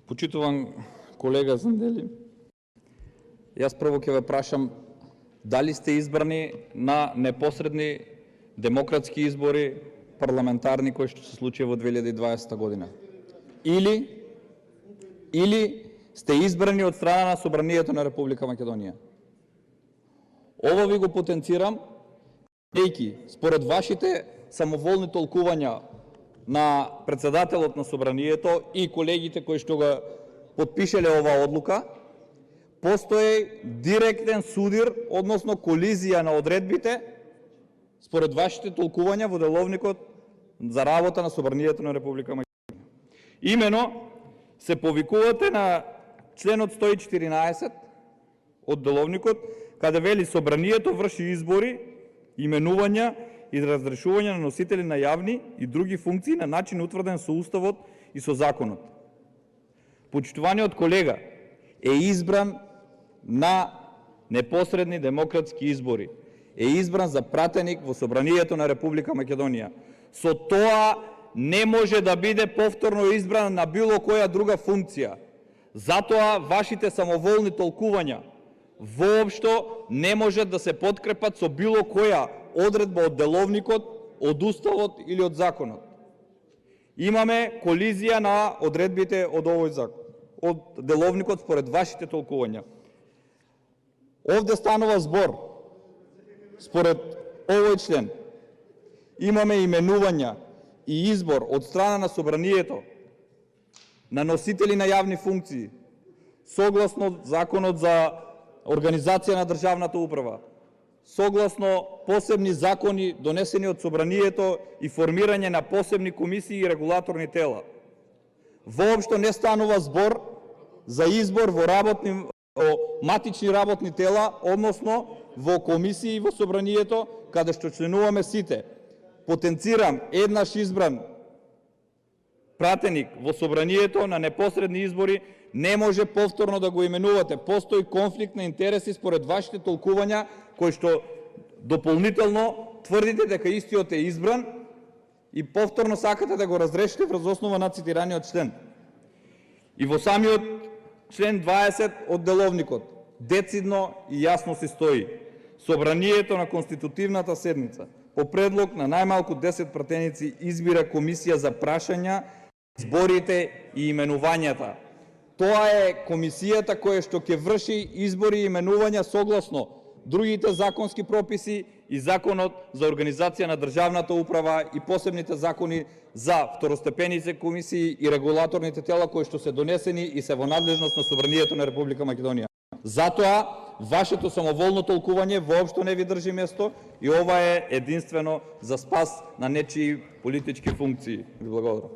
Почитуван колега Зандели, јас прво ќе ве прашам дали сте избрани на непосредни демократски избори парламентарни кои што се случи во 2020 година? Или сте избрани од страна на Собранието на Република Македонија? Ово ви го потенцирам, бидејќи според вашите самоволни толкувања на председателот на Собранието и колегите кои што го потпишеле оваа одлука, постои директен судир, односно колизија на одредбите според вашите толкувања во деловникот за работа на Собранието на Република Македонија. Имено се повикувате на членот 114 од деловникот, каде вели Собранието врши избори, именувања и разрешување на носители на јавни и други функции на начин утврден со Уставот и со законот. Почитуваниот колега е избран на непосредни демократски избори. Е избран за пратеник во Собранието на Република Македонија. Со тоа не може да биде повторно избран на било која друга функција. Затоа вашите самоволни толкувања воопшто не можат да се подкрепат со било која одредба од деловникот, од Уставот или од законот. Имаме колизија на одредбите од овој закон, од деловникот според вашите толкувања. Овде станува збор, според овој член, имаме именувања и избор од страна на Собранието на носители на јавни функции, согласно Законот за организација на државната управа, согласно посебни закони донесени од Собранието и формирање на посебни комисии и регулаторни тела. Воопшто не станува збор за избор во матични работни тела, односно во комисии во Собранието, каде што членуваме сите. Потенцирам еднаш избран пратеник во Собранието на непосредни избори, не може повторно да го именувате. Постои конфликт на интереси според вашите толкувања, кои што дополнително тврдите дека истиот е избран и повторно сакате да го разрешите врз основа на цитираниот член. И во самиот член 20 од деловникот децидно и јасно се стои: Собранието на конститутивната седница по предлог на најмалку 10 пратеници избира комисија за прашања, изборите и именувањата. Тоа е комисијата која што ќе врши избори и именувања согласно другите законски прописи и Законот за организација на државната управа и посебните закони за второстепените комисии и регулаторните тела кои што се донесени и се во надлежност на Собранието на Република Македонија. Затоа вашето самоволно толкување воопшто не ви држи место и ова е единствено за спас на нечии политички функции. Ви благодарам.